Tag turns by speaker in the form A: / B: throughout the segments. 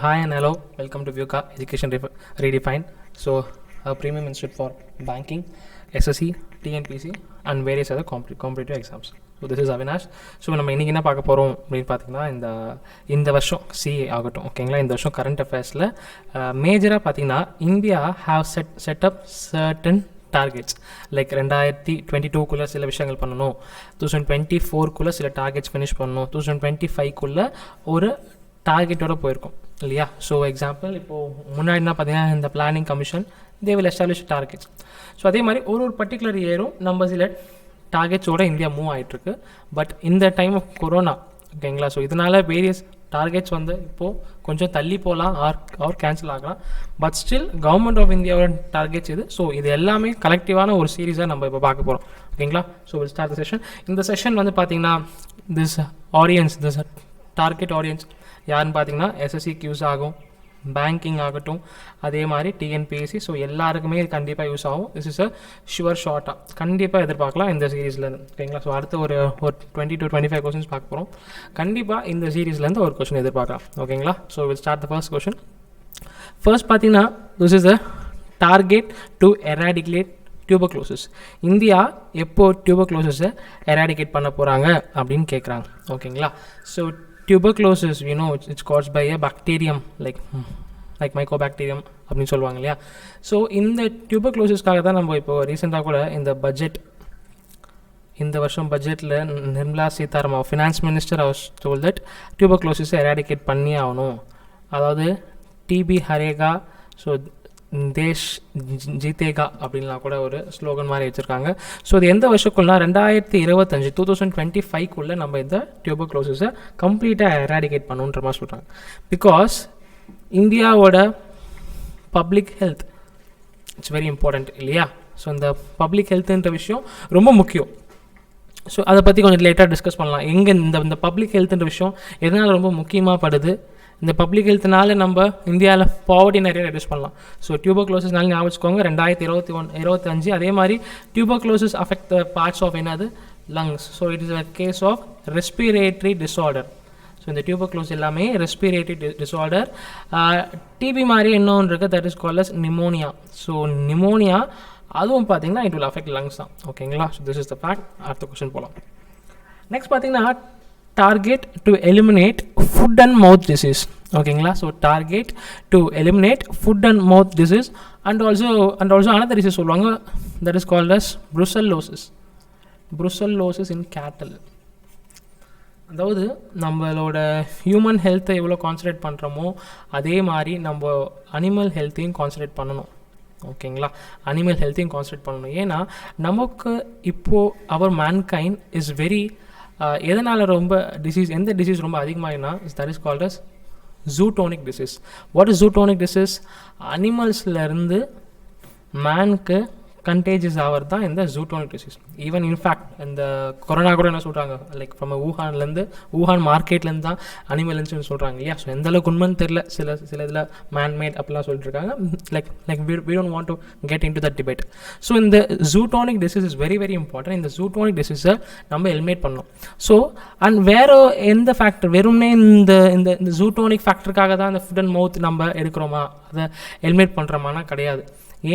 A: Hi and hello, welcome to Vyuka Education Redefined. So, a premium institute for banking, SSC, TNPC, and various other competitive exams. So this is Avinash. So நம்ம இன்றைக்கி என்ன பார்க்க போகிறோம் அப்படின்னு பார்த்தீங்கன்னா, இந்த வருஷம் சிஏ ஆகட்டும், ஓகேங்களா, இந்த வருஷம் கரண்ட் அஃபேர்ஸில் மேஜராக பார்த்தீங்கன்னா India have set up certain targets. Like 2022 சில விஷயங்கள் பண்ணணும், 2024 சில டார்கெட்ஸ் ஃபினிஷ் பண்ணணும், 2025 ஒரு டார்கெட்டோடு போயிருக்கோம் இல்லையா. ஸோ எக்ஸாம்பிள், இப்போது முன்னாடினா பார்த்தீங்கன்னா இந்த planning commission they will establish targets. So அதே மாதிரி ஒரு பர்டிகுலர் இயரும் நம்ம சில டார்கெட்ஸோடு இந்தியா மூவ் ஆகிட்டுருக்கு. பட் இந்த டைம் ஆஃப் கொரோனா, ஓகேங்களா, ஸோ இதனால் வேரியஸ் டார்கெட்ஸ் இப்போது கொஞ்சம் தள்ளி போகலாம் ஆர் கேன்சல் ஆகலாம். பட் ஸ்டில் கவர்மெண்ட் ஆஃப் இந்தியாவோட டார்கெட்ஸ் இது. ஸோ இது எல்லாமே கலெக்டிவான ஒரு சீரீஸாக நம்ம இப்போ பார்க்க போகிறோம், ஓகேங்களா. So will start the session. இந்த செஷன் பார்த்தீங்கன்னா திஸ் டார்கெட் ஆடியன்ஸ் யாருன்னு பார்த்தீங்கன்னா எஸ்எஸ்சிக்கு யூஸ் ஆகும், பேங்கிங் ஆகட்டும், அதே மாதிரி டிஎன்பிஎஸ்சி. ஸோ எல்லாருக்குமே இது கண்டிப்பாக யூஸ் ஆகும். திஸ் இஸ் அ ஷுவர் ஷார்ட்டாக கண்டிப்பாக எதிர்பார்க்கலாம் இந்த சீரீஸ்லேருந்து, ஓகேங்களா. ஸோ அடுத்து ஒரு 20 to 25 கொஸ்டின்ஸ் பார்க்க போகிறோம். கண்டிப்பாக இந்த சீரீஸ்லேருந்து ஒரு கொஸ்டின் எதிர்பார்க்கலாம், ஓகேங்களா. So will start the first question. First பார்த்தீங்கன்னா this is a target to eradicate tuberculosis. India எப்போ டியூபர்குலோசிஸை எராடிகேட் பண்ண போகிறாங்க அப்படின்னு கேட்குறாங்க, ஓகேங்களா. So tuberculosis, it's caused by a bacterium like mycobacterium அப்படின்னு சொல்லுவாங்க இல்லையா. ஸோ இந்த டியூபர்குலோசிஸ்க்காக தான் நம்ம இப்போ ரீசெண்டாக கூட இந்த வருஷம் பட்ஜெட்டில் நிர்மலா சீதாராமன் ஃபினான்ஸ் மினிஸ்டர் அவர் டோல் தட் டியூபர்குலோசிஸை எராடிகேட் பண்ணி ஆகணும். அதாவது டிபி ஹரேகா, ஸோ தேஷ் ஜீத்தேகா அப்படின்லாம் கூட ஒரு ஸ்லோகன் மாதிரி வச்சுருக்காங்க. ஸோ இது எந்த வருஷக்குள்ளா 2025 நம்ம இந்த டியூபர்குலோசிஸை கம்ப்ளீட்டாக எராடிகேட் பண்ணுன்ற மாதிரி சொல்கிறாங்க. பிகாஸ் இந்தியாவோட public health it's very important இல்லையா. ஸோ இந்த பப்ளிக் ஹெல்த்துன்ற விஷயம் ரொம்ப முக்கியம். ஸோ அதை பற்றி கொஞ்சம் லேட்டாக டிஸ்கஸ் பண்ணலாம். எங்கே இந்த பப்ளிக் ஹெல்த்துன்ற விஷயம் எதனால் ரொம்ப முக்கியமாக படுது, இந்த பப்ளிக் ஹெல்த்னால நம்ம இந்தியாவில் பாவர்ட்டி நிறைய ரெடியூஸ் பண்ணலாம். ஸோ டியூபர்குலோசிஸ்னால ஞாபகம் வச்சுக்கோங்க 2025. அதே மாதிரி tuberculosis affect the parts of என்னது, lungs. So it is a case of respiratory disorder. So இந்த டியூபர்குலோசிஸ் எல்லாமே ரெஸ்பிரேட்டரி டிஸார்டர். டிபி மாதிரி இன்னொன்று இருக்குது, that is called as pneumonia. So pneumonia அதுவும் பார்த்தீங்கன்னா இட் வில் அஃபெக்ட் லங்ஸ் தான், ஓகேங்களா. So this is the fact. அடுத்த கொஸ்டின் போகலாம். நெக்ஸ்ட் பார்த்தீங்கன்னா target to eliminate foot and mouth disease, ஓகேங்களா. So target to eliminate foot and mouth disease and also another disease சொல்லுவாங்க, that is called as brucellosis in cattle. அதாவது நம்மளோட human ஹெல்த்தை எவ்வளோ concentrate பண்ணுறோமோ அதே மாதிரி நம்ம அனிமல் ஹெல்த்தையும் கான்சன்ட்ரேட் பண்ணணும், ஓகேங்களா. அனிமல் ஹெல்த்தையும் கான்சன்ட்ரேட் பண்ணணும். ஏன்னா நமக்கு இப்போது அவர் மேன்கைண்ட் இஸ் வெரி எதனால் எந்த டிசீஸ் ரொம்ப அதிகமாகினா that is called as zoonotic disease. What is zoonotic disease? அனிமல்ஸ்லேருந்து மேனுக்கு கண்டேஜஸ் ஆகிறது தான் இந்த ஜூட்டோனிக் டிசீஸ். ஈவன் இன்ஃபேக்ட் இந்த கொரோனா கூட என்ன சொல்கிறாங்க, லைக் ஃப்ரம் ஊஹான் மார்க்கெட்லேருந்து தான் அனிமல் இன்சூரன்ஸ் சொல்கிறாங்க இல்லையா. ஸோ எந்தளவுக்கு உண்மைன்னு தெரில, சில இதில் மேன்மேட் அப்படிலாம் சொல்லிட்டு இருக்காங்க. Like we don't want to get into that debate. So இந்த zoonotic disease is very very important. இந்த ஜூட்டோனிக் டிசீஸை நம்ம எலிமினேட் பண்ணணும். ஸோ அண்ட் வேறு எந்த ஃபேக்டர், வெறும்னே இந்த ஜூட்டோனிக் ஃபேக்டருக்காக தான் இந்த ஃபுட் அண்ட் மவுத் நம்ம எடுக்கிறோமா, அதை எலிமினேட் பண்ணுறோமானா கிடையாது.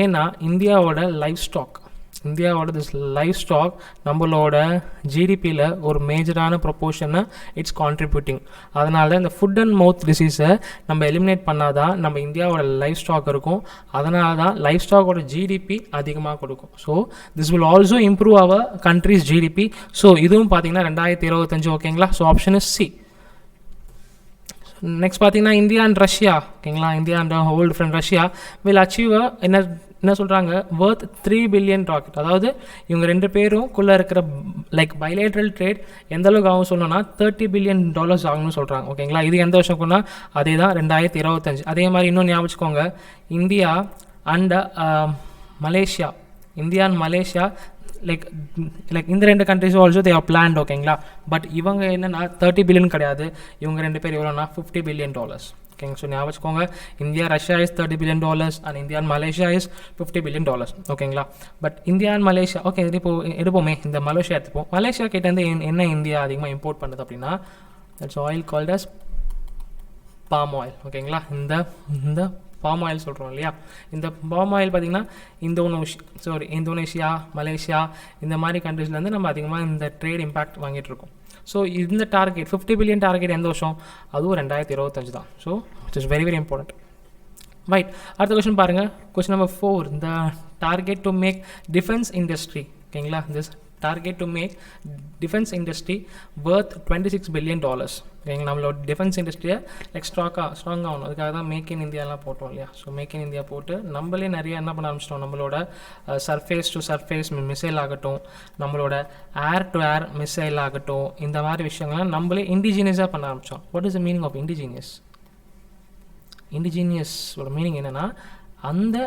A: ஏன்னா இந்தியாவோட லைஃப் ஸ்டாக் நம்மளோட ஜிடிபியில் ஒரு மேஜரான ப்ரொப்போர்ஷனை இட்ஸ் கான்ட்ரிபியூட்டிங். அதனால இந்த ஃபுட் அண்ட் மவுத் டிசீஸை நம்ம எலிமினேட் பண்ணாதான் நம்ம இந்தியாவோட லைஃப் ஸ்டாக் இருக்கும். அதனால தான் லைஃப் ஸ்டாக்கோட ஜிடிபி அதிகமாக கொடுக்கும். So this will also improve our country's GDP. So இதுவும் பார்த்தீங்கன்னா 2025, ஓகேங்களா. So option is C. Next பார்த்தீங்கன்னா இந்தியா அண்ட் ரஷ்யா, ஓகேங்களா. India and old friend Russia will achieve என்ன சொல்கிறாங்க, worth $3 billion ராக்கெட். அதாவது இவங்க ரெண்டு பேருக்குள்ளே இருக்கிற லைக் பைலேட்ரல் ட்ரேட் எந்த அளவுக்கு ஆகும் சொல்லணும்னா $30 billion ஆகும்னு சொல்கிறாங்க, ஓகேங்களா. இது எந்த வருஷம்னா அதே தான் 2025. அதே மாதிரி இன்னும் ஞாபகம் வச்சுக்கோங்க, இந்தியா அண்ட் மலேசியா லைக் இந்த ரெண்டு கண்ட்ரிஸும் ஆல்சோ தே ஆர் பிளான்ட், ஓகேங்களா. பட் இவங்க என்னென்னா $30 billion கிடையாது, இவங்க ரெண்டு பேர் எவ்வளோனா $50 billion, ஓகேங்க. ஸோ ஞாபகம் வச்சுக்கோங்க, India Russia is $30 billion and India and Malaysia is $50 billion, ஓகேங்களா. But India and Malaysia, okay, எடுப்போமே இந்த மலேசியா எடுத்துப்போம். மலேசியா கிட்டேருந்து என்ன இந்தியா அதிகமாக இம்போர்ட் பண்ணுறது அப்படின்னா, that's oil called as palm oil. ஓகேங்களா, இந்த இந்த பாம் ஆயில் சொல்கிறோம் இல்லையா, இந்த பாம் ஆயில் பார்த்திங்கன்னா இந்தோனேஷியா, மலேசியா இந்த மாதிரி கண்ட்ரீஸ்லேருந்து நம்ம அதிகமாக இந்த ட்ரேட் இம்பேக்ட் வாங்கிட்டு இருக்கோம். ஸோ இந்த டார்கெட் 50 பில்லியன் டார்கெட் எந்த வருஷம், அதுவும் 2025 தான். So it is very very important. Right, அடுத்த கொஸ்டின் பாருங்கள். கொஸ்டின் நம்பர் 4, இந்த target to make defence industry. ஓகேங்களா, this target to make defence industry worth $26 billion. ஓகேங்களா, நம்மளோட டிஃபென்ஸ் இண்டஸ்ட்ரியை லைக் ஸ்ட்ராங் ஆகணும். அதுக்காக தான் மேக் இன் இந்தியாலாம் போட்டோம் இல்லையா. ஸோ மேக் இன் இந்தியா போட்டு நம்மளே நிறைய என்ன பண்ண ஆரம்பிச்சிட்டோம், நம்மளோட சர்ஃபேஸ் டு சர்ஃபேஸ் மிசைல் ஆகட்டும், நம்மளோட ஏர் டு ஏர் மிசைல் ஆகட்டும், இந்த மாதிரி விஷயங்கள்லாம் நம்மளே இண்டிஜினியஸாக பண்ண ஆரம்பித்தோம். What is the meaning of indigenous? இண்டிஜினியஸோட மீனிங் என்னென்னா அந்த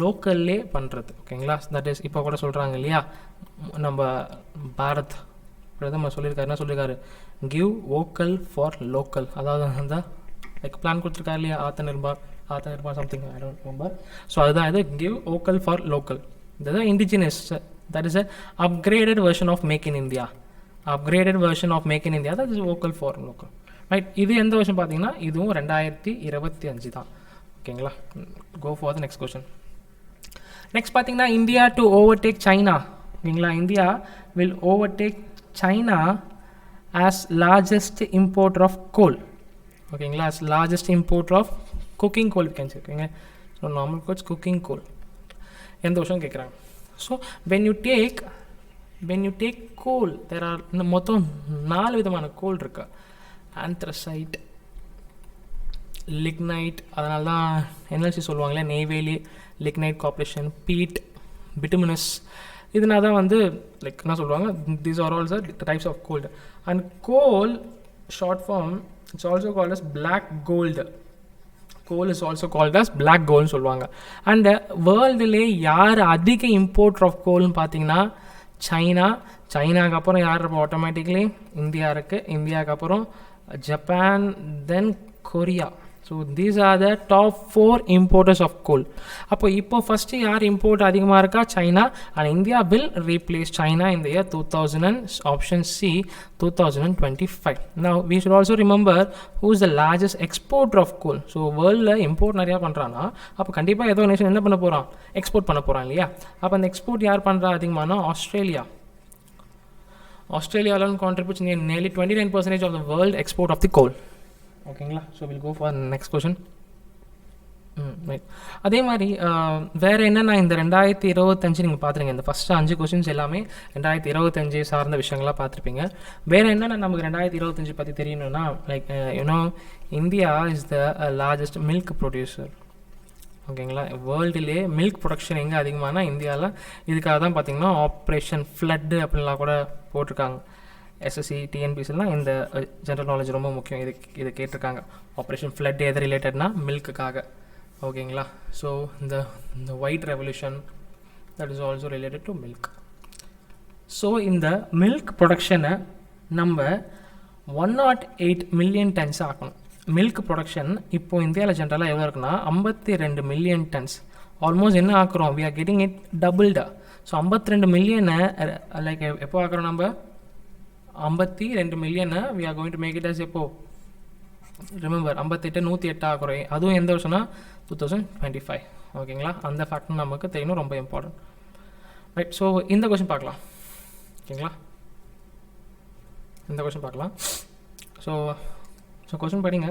A: லோக்கல்லே பண்ணுறது. ஓகேங்களா, தட் இஸ் இப்போ கூட சொல்கிறாங்க இல்லையா, நம்ம பாரத் பிரதமர் சொல்லியிருக்காரு, என்ன சொல்லியிருக்காரு, கிவ் வோக்கல் ஃபார் லோக்கல். அதாவது அந்த லைக் பிளான் கொடுத்துருக்காரு இல்லையா, Atmanirbhar something, I don't remember. So அதுதான் இது, கிவ் வோக்கல் ஃபார் லோக்கல். இதுதான் indigenous. That is a upgraded version of make in India. That is vocal for local. Right, இது எந்த வருஷம் பார்த்தீங்கன்னா இதுவும் 2025 தான். ஓகேங்களா, go for the next question. Next பார்த்தீங்கன்னா இந்தியா டு ஓவர்டேக் சைனா. ஓகேங்களா, India will overtake China as largest importer of coal. ஓகேங்களா, as largest importer of cooking coal கேன்சி. ஓகேங்க, so normal coals cooking coal எந்த வருஷம் கேட்குறாங்க. So when you take coal, there are மொத்தம் 4 விதமான கோல் இருக்கு. Anthracite, lignite, அதனால தான் என்எல்சி சொல்லுவாங்களே, Neyveli lignite corporation, peat, bituminous. இதனால தான் வந்து லைக் என்ன சொல்லுவாங்க, these are also types of gold. And coal short form it's also called as black gold. Coal is also called as black கோல்டுன்னு சொல்லுவாங்க. அண்ட் வேர்ல்டுலே யார் அதிக இம்போர்ட்டர் ஆஃப் கோல்னு பார்த்தீங்கன்னா சைனாக்கு அப்புறம் யார் இருப்போம், ஆட்டோமேட்டிக்லி இந்தியா இருக்குது. இந்தியாவுக்கு அப்புறம் ஜப்பான், தென் Korea. So these are the top 4 importers of coal. இப்போ ஃபஸ்ட்டு யார் இம்போர்ட் அதிகமாக இருக்கா, China. And India will replace China in the year 2000 option C 2025. Now we should also remember who is the largest exporter of coal. So வேர்ல்டில் import நிறையா பண்ணுறான்னா அப்போ கண்டிப்பாக ஏதோ நேஷன் என்ன பண்ண போகிறான், எக்ஸ்போர்ட் பண்ண போகிறான் இல்லையா. அப்போ அந்த எக்ஸ்போர்ட் யார் பண்ணுறா அதிகமானா, Australia alone contributes nearly 29% of the world export of the coal. ஓகேங்களா, so will go for next question. Right, அதே மாதிரி வேறு என்னென்னா இந்த 2025 நீங்கள் பார்த்துருங்க. இந்த ஃபஸ்ட்டு 5 கொஷின்ஸ் எல்லாமே 2025 சார்ந்த விஷயங்களாக பார்த்துருப்பீங்க. வேறு என்னென்னா நமக்கு 2025 பற்றி தெரியணும்னா, like India is the largest milk producer. ஓகேங்களா, வேர்ல்டுலே மில்க் ப்ரொடக்ஷன் எங்கே அதிகமானா இந்தியாவில். இதுக்காக தான் பார்த்திங்கன்னா ஆப்ரேஷன் ஃப்ளட்டு அப்படின்லாம் கூட போட்டிருக்காங்க. எஸ்எஸ்சி டிஎன்பிசிலாம் இந்த ஜென்ரல் நாலேஜ் ரொம்ப முக்கியம். இது கேட்டிருக்காங்க. ஆப்ரேஷன் ஃப்ளட் எது ரிலேட்டட்னா மில்க்குக்காக. ஓகேங்களா, ஸோ இந்த white revolution that is also related to milk. So இந்த மில்க் ப்ரொடக்ஷனை நம்ம 108 மில்லியன் டன்ஸ் ஆக்கணும். மில்க் ப்ரொடக்ஷன் இப்போது இந்தியாவில் ஜென்ரலாக எவ்வளோ இருக்குன்னா 52 மில்லியன் டன்ஸ். ஆல்மோஸ்ட் என்ன ஆக்குறோம், வி ஆர் கெட்டிங் இட் டபுள்டா. ஸோ 52 மில்லியனை லைக் எப்போ ஆக்குறோம், நம்ம 52 மில்லியனை we are going to make it as எப்போ, ரிமெம்பர் 58 108 ஆக்குறோம். அதுவும் எந்த வருஷம்னா 2025. ஓகேங்களா, அந்த ஃபேக்ட்டும் நமக்கு தெரியணும், ரொம்ப இம்பார்ட்டன்ட். ரைட், ஸோ இந்த கொஷின் பார்க்கலாம். ஓகேங்களா, இந்த கொஷின் பார்க்கலாம். ஸோ கொஷின் படிங்க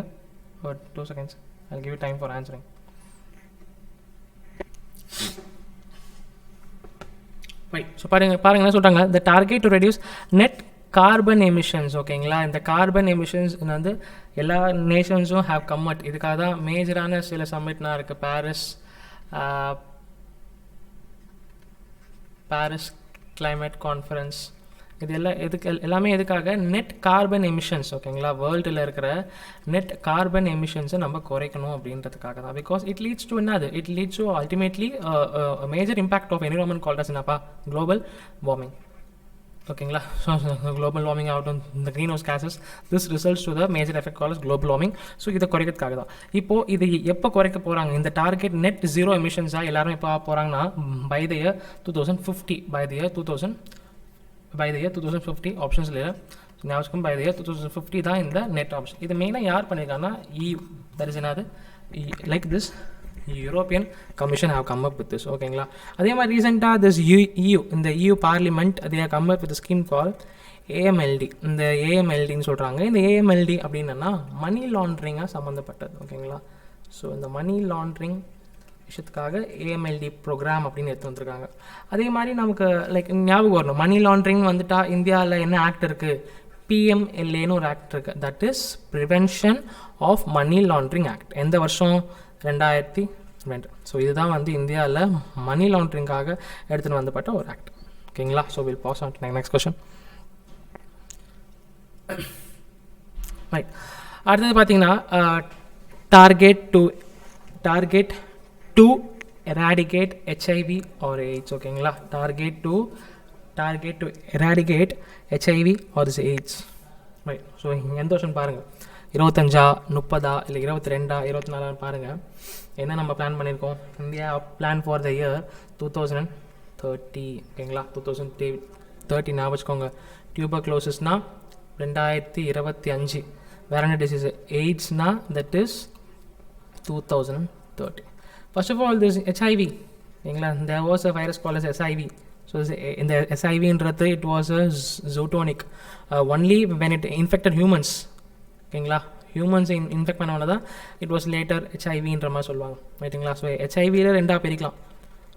A: ஒரு 2 seconds. I'll give you time for answering. Right, so பாருங்க என்ன சொல்கிறாங்க, the target to reduce net carbon emissions. ஓகேங்களா, இந்த கார்பன் எமிஷன்ஸ் வந்து எல்லா நேஷன்ஸும் ஹேவ் கம்மட். இதுக்காக தான் மேஜரான சில சம்மிட்னா இருக்குது. பாரிஸ் கிளைமேட் கான்ஃபரன்ஸ், இது எல்லாமே எதுக்காக, நெட் கார்பன் எமிஷன்ஸ். ஓகேங்களா, வேர்ல்டில் இருக்கிற நெட் கார்பன் எமிஷன்ஸை நம்ம குறைக்கணும் அப்படின்றதுக்காக தான். பிகாஸ் இட் லீட்ஸ் டு என்னது, it leads to ultimately major impact of environment called as என்னப்பா, குளோபல் வார்மிங். ஓகேங்களா, ஸோ குளோபல் வார்மிங் ஆகட்டும், இந்த greenhouse gases, this results to the major effect call as global warming. So இதை குறைக்கிறதுக்காக தான். இப்போது இது எப்போ குறைக்க போகிறாங்க, இந்த டார்கெட் நெட் ஜீரோ எமிஷன்ஸாக எல்லாரும் எப்போ போகிறாங்கன்னா by the year 2050. By the year 2050 ஆப்ஷன்ஸில் ஞாபகம், பை த இயர் 2050 தான் இந்த நெட் ஆப்ஷன். இது மெயினாக யார் பண்ணியிருக்காங்கன்னா that is another like this European Commission have come up with this. ஓகேங்களா, அதே மாதிரி ரீசெண்டாக this EU இந்த EU parliament they have come up with a scheme called AMLD. இந்த AMLDன்னு சொல்கிறாங்க. இந்த AMLD அப்படின்னா மணி லாண்ட்ரிங்காக சம்மந்தப்பட்டது. ஓகேங்களா, ஸோ இந்த மணி லாண்ட்ரிங் விஷயத்துக்காக AMLD ப்ரோக்ராம் அப்படின்னு எடுத்து வந்திருக்காங்க. அதே மாதிரி நமக்கு லைக் ஞாபகம் வரணும், மணி லாண்ட்ரிங் வந்துட்டா இந்தியாவில் என்ன ஆக்ட் இருக்குது, PMLAன்னு ஒரு ஆக்ட் இருக்குது, that is prevention of money laundering act. எந்த வருஷம்? 2002. ஸோ இதுதான் வந்து இந்தியாவில் மணி லாண்ட்ரிங்காக எடுத்துகிட்டு வந்தப்பட்ட ஒரு ஆக்ட். ஓகேங்களா, so will pass on to next question. Right, அடுத்தது பார்த்தீங்கன்னா target to eradicate HIV or AIDS. ஓகேங்களா, target to eradicate HIV or AIDS. Right, so எந்த வருஷம் பாருங்கள், 25, 30 இல்லை 22, 24 பாருங்கள். என்ன நம்ம பிளான் பண்ணியிருக்கோம்? India plan for the year 2030. ஓகேங்களா, 2030 ஞாபகம் வச்சுக்கோங்க. டியூபர்குலோசிஸ்னால் 2025. வேற என்ன டிசீஸ்? எய்ட்ஸ்னா that is 2030. First of all this HIV. ஓகேங்களா, there was a virus called as HIV. So இந்த SIVன்றது it was a zoonotic only when it infected humans. ஓகேங்களா, ஹியூமன்ஸை இன்ஃபெக்ட் பண்ணவன தான் இட் வாஸ் லேட்டர் HIVன்ற மாதிரி சொல்லுவாங்க. ரைட்டுங்களா, ஸோ HIVயில் ரெண்டாக பிரிக்கலாம்.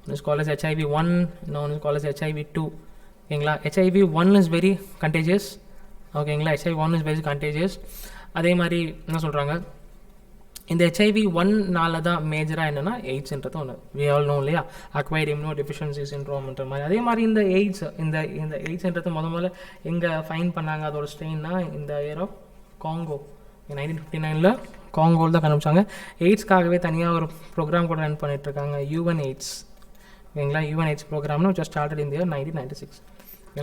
A: One is called as HIV1, இன்னொன்று இஸ் கால்ட் அஸ் HIV2. ஓகேங்களா, HIV1 இஸ் வெரி கண்டேஜியஸ். ஓகேங்களா, HIV1 இஸ் வெரி கண்டேஜியஸ். அதே மாதிரி என்ன சொல்கிறாங்க, இந்த HIV1னால தான் மேஜராக என்னென்னா எய்ட்ஸ்ன்றது ஒன்று வி ஆல் நோ இல்லையா, அக்வைர்ட் இம்யூனோ டெஃபிஷியன்சி சிண்ட்ரோம்ன்ற மாதிரி. அதே மாதிரி இந்த எய்ட்ஸ் இந்த எய்ட்ஸ்ன்றது முதல்ல எங்கே ஃபைன் பண்ணாங்க, அதோட ஸ்ட்ரெயின்னா இந்த இயர் ஆஃப் காங்கோ 1959 காங்கோவில் தான் கண்டுபிடிச்சாங்க. எய்ட்ஸ்க்காகவே தனியாக ஒரு ப்ரோக்ராம் கூட ரன் பண்ணிகிட்ருக்காங்க, UNAIDS. ஓகேங்களா, UNAIDS ப்ரோக்ராம்னு just started in year 1996.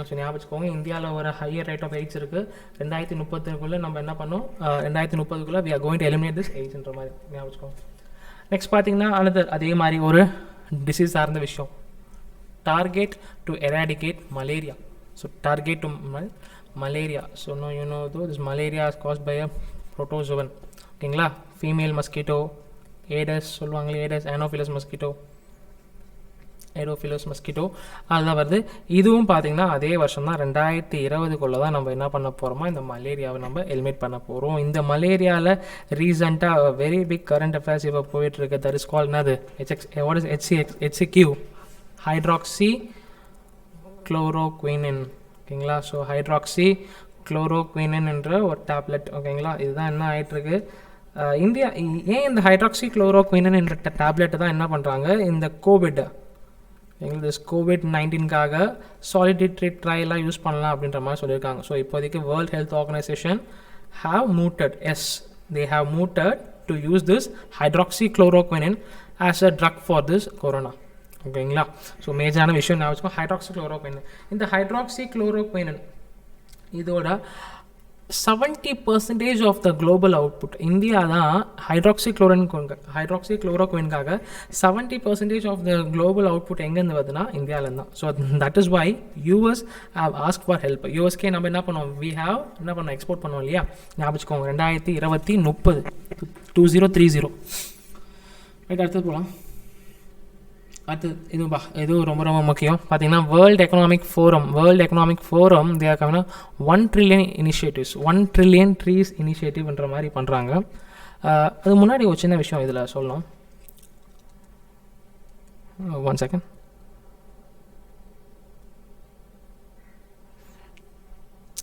A: So ஞாபகம் வச்சுக்கோங்க, இந்தியாவில் ஒரு ஹையர் ரேட் ஆஃப் எய்ட்ஸ் இருக்குது. 2030 நம்ம என்ன பண்ணோம், 2030 we are going to eliminate this AIDS மாதிரி ஞாபகம் வச்சுக்கோங்க. நெக்ஸ்ட் பார்த்தீங்கன்னா அதே மாதிரி ஒரு டிசீஸ் சார்ந்த விஷயம், target to eradicate malaria. So target to malaria. So you know this malaria is caused by a protozoan. ஓகேங்களா, ஃபீமேல் மஸ்கிட்டோ, ஏடஸ் சொல்லுவாங்களே, ஏடஸ் ஆனோஃபிலஸ் மஸ்கிட்டோ அதுதான் வருது. இதுவும் பார்த்தீங்கன்னா அதே வருஷம் தான் 2020 தான் நம்ம என்ன பண்ண போகிறோமோ இந்த மலேரியாவை நம்ம எலிமினேட் பண்ண போகிறோம். இந்த மலேரியாவில் ரீசெண்டாக வெரி பிக் கரண்ட் அஃபேர்ஸ் இப்போ போயிட்டுருக்கு. தட் இஸ் கால் என்னது, வாட் இஸ் HCQ, ஹைட்ராக்சி குளோரோக்வினின். ஓகேங்களா, ஸோ ஹைட்ராக்சி குளோரோக்வினின் என்ற ஒரு டேப்லெட். ஓகேங்களா, இதுதான் என்ன ஆகிட்டுருக்கு இந்தியா. ஏன் இந்த ஹைட்ராக்சி குளோரோக்வினின் என்ற டேப்லெட்டை தான் என்ன பண்ணுறாங்க, இந்த COVID-19க்காக சாலிடேட்டரி ட்ரையலாக யூஸ் பண்ணலாம் அப்படின்ற மாதிரி சொல்லியிருக்காங்க. ஸோ இப்போதைக்கு world health organisation they have mooted to use this hydroxychloroquine as a drug for this corona. ஓகேங்களா, ஸோ மேஜரான விஷயம் நான் வச்சுக்கோ, ஹைட்ராக்சிக்ளோரோக்வின். இந்த ஹைட்ராக்சிக்ளோரோக்வின் இதோட 70% of the global output India தான் ஹைட்ராக்சிக்ளோரோக்வின்காக 70% ஆஃப் த குளோபல் அவுட்புட் எங்கேருந்து வருதுன்னா இந்தியாவிலேருந்து தான். So that is why US have ask for help. USக்கே நம்ம என்ன பண்ணுவோம், என்ன பண்ணோம், எக்ஸ்போர்ட் பண்ணுவோம் இல்லையா, ஞாபகம் வச்சுக்கோங்க 2030 ரைட். அடுத்தது போகலாம். இதுவும் ரொம்ப ரொம்ப முக்கியம். பார்த்தீங்கன்னா world economic forum they are coming 1 trillion initiatives, 1 trillion trees இனிஷியேட்டிவ்ன்ற மாதிரி பண்ணுறாங்க. அது முன்னாடி ஒரு சின்ன விஷயம் இதில் சொல்லணும். 1 second.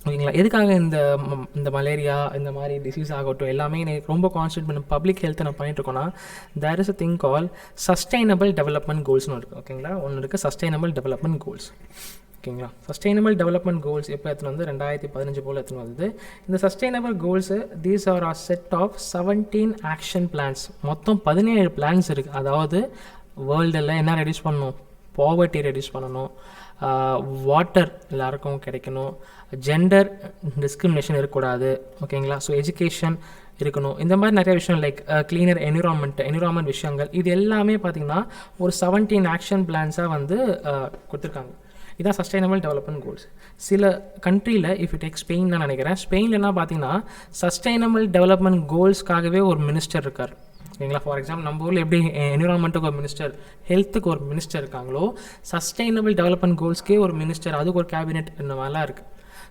A: ஓகேங்களா, எதுக்காக இந்த மலேரியா இந்த மாதிரி டிசீஸ் ஆகட்டும் எல்லாமே எனக்கு ரொம்ப கான்சன்ட்ரேட் பண்ணி பப்ளிக் ஹெல்த்தை நான் பண்ணிட்டுருக்கோன்னா, there is a thing call sustainable development கோல்ஸ்னு இருக்குது. ஓகேங்களா, ஒன்று இருக்குது சஸ்டைனபிள் டெவலப்மெண்ட் கோல்ஸ். ஓகேங்களா, சஸ்டைனபிள் டெவலப்மெண்ட் கோல்ஸ் எப்போ எடுத்துன்னு வந்து 2015 போல் எடுத்துன்னு வந்தது. இந்த sustainable goals these are a set of 17 action plans. மொத்தம் 17 பிளான்ஸ் இருக்குது. அதாவது வேர்ல்டில் என்ன ரெடியூஸ் பண்ணணும், பாவர்ட்டி ரெடியூஸ் பண்ணணும், வாட்டர் எல்லாருக்கும் கிடைக்கணும், ஜெண்டர் டிஸ்கிரிமினேஷன் இருக்கக்கூடாது. ஓகேங்களா, ஸோ எஜுகேஷன் இருக்கணும். இந்த மாதிரி நிறைய விஷயம் லைக் கிளீனர் என்விரான்மெண்ட் விஷயங்கள் இது எல்லாமே பார்த்திங்கன்னா ஒரு 17 ஆக்ஷன் பிளான்ஸாக வந்து கொடுத்துருக்காங்க. இதான் சஸ்டைனபிள் டெவலப்மெண்ட் கோல்ஸ். சில கண்ட்ரியில் இஃப் இட் டேக் ஸ்பெயின் நான் நினைக்கிறேன், ஸ்பெயினில் என்ன பார்த்தீங்கன்னா சஸ்டைனபிள் டெவலப்மெண்ட் கோல்ஸ்க்காகவே ஒரு மினிஸ்டர் இருக்கார். ஓகேங்களா? ஃபார் எக்ஸாம்பிள் நம்ம ஊரில் எப்படி என்விரான்மெண்ட்டுக்கு ஒரு மினிஸ்டர், ஹெல்த்துக்கு ஒரு மினிஸ்டர் இருக்காங்களோ, சஸ்டைனபிள் டெவலப்மெண்ட் கோல்ஸ்க்கே ஒரு மினிஸ்டர், அதுக்கு ஒரு கேபினெட் இந்த மாதிரிலாம் இருக்குது.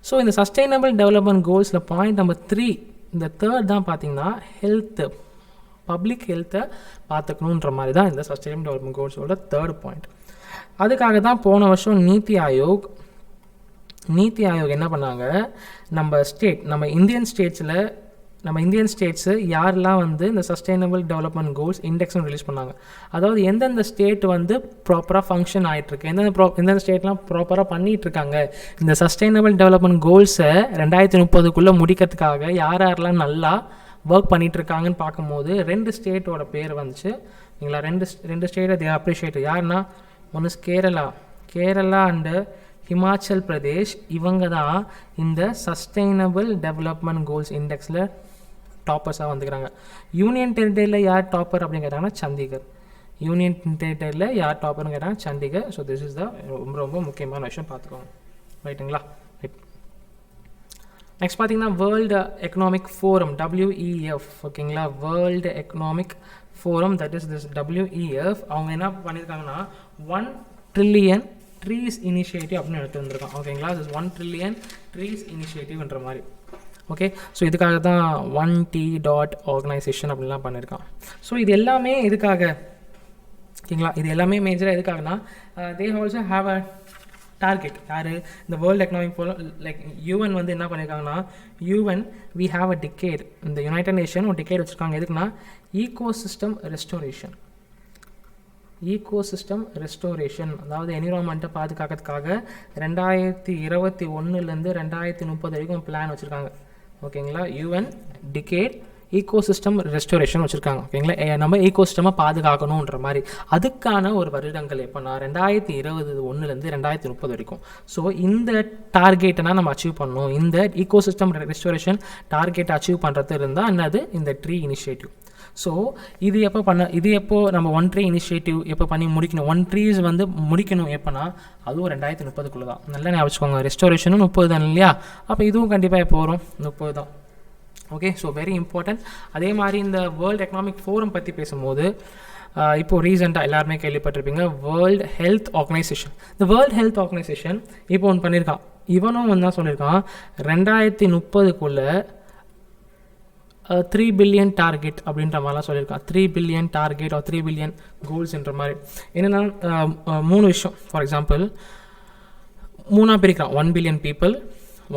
A: ஸோ இந்த சஸ்டைனபிள் டெவலப்மெண்ட் கோல்ஸில் பாயிண்ட் நம்பர் 3, இந்த தேர்ட் தான் பார்த்தீங்கன்னா ஹெல்த்து, பப்ளிக் ஹெல்த்தை பார்த்துக்கணுன்ற மாதிரி தான் இந்த சஸ்டைனபிள் டெவலப்மெண்ட் கோல்ஸோட தேர்ட் பாயிண்ட். அதுக்காக தான் போன வருஷம் நீத்தி ஆயோக் என்ன பண்ணாங்க, நம்ம இந்தியன் ஸ்டேட்ஸு யாரெல்லாம் வந்து இந்த சஸ்டைனபிள் டெவலப்மெண்ட் கோல்ஸ் இண்டெக்ஸ்னு ரிலீஸ் பண்ணாங்க. அதாவது எந்தெந்த ஸ்டேட் வந்து ப்ராப்பராக ஃபங்க்ஷன் ஆகிட்டுருக்கு, எந்தெந்த ஸ்டேட்லாம் ப்ராப்பராக பண்ணிகிட்ருக்காங்க, இந்த சஸ்டைனபிள் டெவலப்மெண்ட் கோல்ஸை 2030 முடிக்கிறதுக்காக யாரெல்லாம் நல்லா ஒர்க் பண்ணிகிட்ருக்காங்கன்னு பார்க்கும்போது 2 ஸ்டேட்டோட பேர் வந்துச்சு. நீங்களா ரெண்டு ஸ்டேட்டை தே அப்ரிஷியேட். யாருன்னா, ஒன்று கேரளா அண்டு ஹிமாச்சல் பிரதேஷ். இவங்க தான் இந்த சஸ்டைனபிள் டெவலப்மெண்ட் கோல்ஸ் இண்டெக்ஸில் டாப்பர்ஸாக வந்துக்கிறாங்க. யூனியன் டெரிட்டரியில் யார் டாப்பர் அப்படின்னு கேட்டாங்கன்னா Chandigarh. Chandigarh. So this is த ரொம்ப முக்கியமான விஷயம், பார்த்துக்கோங்க. ரைட்டுங்களா? ரைட். நெக்ஸ்ட் பார்த்தீங்கன்னா வேர்ல்டு எக்கனாமிக் ஃபோரம், WEF. ஓகேங்களா? World economic forum, that is this WEF. அவங்க என்ன பண்ணியிருக்காங்கன்னா 1 trillion ட்ரீஸ் இனிஷியேட்டிவ் அப்படின்னு எடுத்து வந்திருக்கான். ஓகேங்களா? திஸ் 1 trillion ட்ரீஸ் இனிஷியேட்டிவ்ன்ற மாதிரி. ஓகே, ஸோ இதுக்காக தான் 1T ஆர்கனைசேஷன் அப்படின்லாம் பண்ணியிருக்கான். ஸோ இது எல்லாமே எதுக்காக? ஓகேங்களா? இது எல்லாமே மேஜராக எதுக்காகனா, they also have a target. யார்? இந்த World economic Forum, like UN வந்து என்ன பண்ணியிருக்காங்கன்னா, UN we have a decade. இந்த யுனைடெட் நேஷன் ஒரு டிகேட் வச்சுருக்காங்க. எதுக்குன்னா ஈகோசிஸ்டம் ரெஸ்டோரேஷன். அதாவது என்விரான்மெண்ட்டை பாதுகாக்கிறதுக்காக 2021 2030 வரைக்கும் பிளான் வச்சுருக்காங்க. ஓகேங்களா? UN டிகேட் ஈகோசிஸ்டம் ரெஸ்டோரேஷன் வச்சுருக்காங்க. ஓகேங்களா? நம்ம ஈகோசிஸ்டமாக பாதுகாக்கணுன்ற மாதிரி. அதுக்கான ஒரு வருடங்கள் எப்போனா 2021 2030 வரைக்கும். ஸோ இந்த டார்கெட்டை நம்ம அச்சீவ் பண்ணணும். இந்த ஈகோசிஸ்டம் ரெஸ்டோரேஷன் டார்கெட்டை அச்சீவ் பண்ணுறது இருந்தால் என்னது இந்த ட்ரீ இனிஷியேட்டிவ். ஸோ இது எப்போ நம்ம 1 ட்ரீ இனிஷியேட்டிவ் எப்போ பண்ணி முடிக்கணும்? 1 ட்ரீஸ் வந்து முடிக்கணும் எப்போனா, அதுவும் 2030 தான். நல்லா ஞாபகம் வச்சுக்கோங்க. ரெஸ்டோரேஷனும் 30 தான் இல்லையா? அப்போ இதுவும் கண்டிப்பாக எப்போ வரும்? 30 தான். Okay, so very important. அதே மாதிரி இந்த வேர்ல்டு எக்கனாமிக் ஃபோரம் பற்றி பேசும்போது இப்போது ரீசெண்டாக எல்லாருமே கேள்விப்பட்டிருப்பீங்க, வேர்ல்டு ஹெல்த் ஆர்கனைசேஷன். இந்த வேர்ல்டு ஹெல்த் ஆர்கனைசேஷன் இப்போ ஒன்று பண்ணியிருக்கான். இவனும் வந்து தான் சொல்லியிருக்கான், 2030 3 பில்லியன் டார்கெட் அப்படின்ற மாதிரிலாம் சொல்லியிருக்கான். 3 பில்லியன் டார்கெட் ஆர் 3 பில்லியன் கோல்ஸ்ன்ற மாதிரி. என்னென்னா 3 விஷயம். For example 3 பிரிக்கிறான். 1 billion people,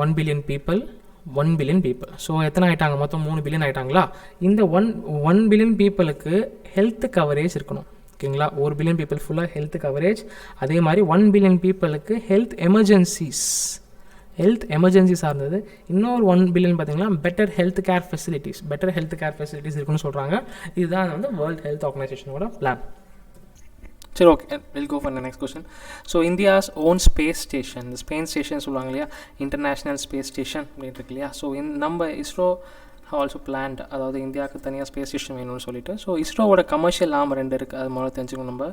A: 1 billion people, 1 billion people. So எத்தனை ஆகிட்டாங்க? மொத்தம் 3 பில்லியன் ஆகிட்டாங்களா? இந்த 1 பில்லியன் பீப்புளுக்கு ஹெல்த் கவரேஜ் இருக்கணும். ஓகேங்களா? 1 பில்லியன் பீப்புள் ஃபுல்லாக ஹெல்த் கவரேஜ். அதே மாதிரி 1 பில்லியன் பீப்புளுக்கு ஹெல்த் எமர்ஜென்சிஸாக இருந்தது. இன்னொரு 1 பில்லியன் பார்த்தீங்கன்னா பெட்டர் ஹெல்த் கேர் ஃபெசிலிட்டிஸ் இருக்குன்னு சொல்கிறாங்க. இதுதான் வந்து வேர்ல்டு ஹெல்த் ஆர்கனைசேஷனோட பிளான். சரி, okay, will go for the next question. So India's own space station, இந்த ஸ்பேஸ் ஸ்டேஷன் சொல்லுவாங்க இல்லையா, இன்டர்நேஷ்னல் ஸ்பேஸ் ஸ்டேஷன் அப்படின்னு இருக்கு இல்லையா. ஸோ நம்ம இஸ்ரோ ஆல்சோ பிளான்ட், அதாவது இந்தியாவுக்கு தனியாக ஸ்பேஸ் ஸ்டேஷன் வேணும்னு சொல்லிட்டு. ஸோ இஸ்ரோவோட கமர்ஷியல் ஆர்ம் 2 இருக்குது. அது முதல்ல தெரிஞ்சுக்கணும் நம்ம.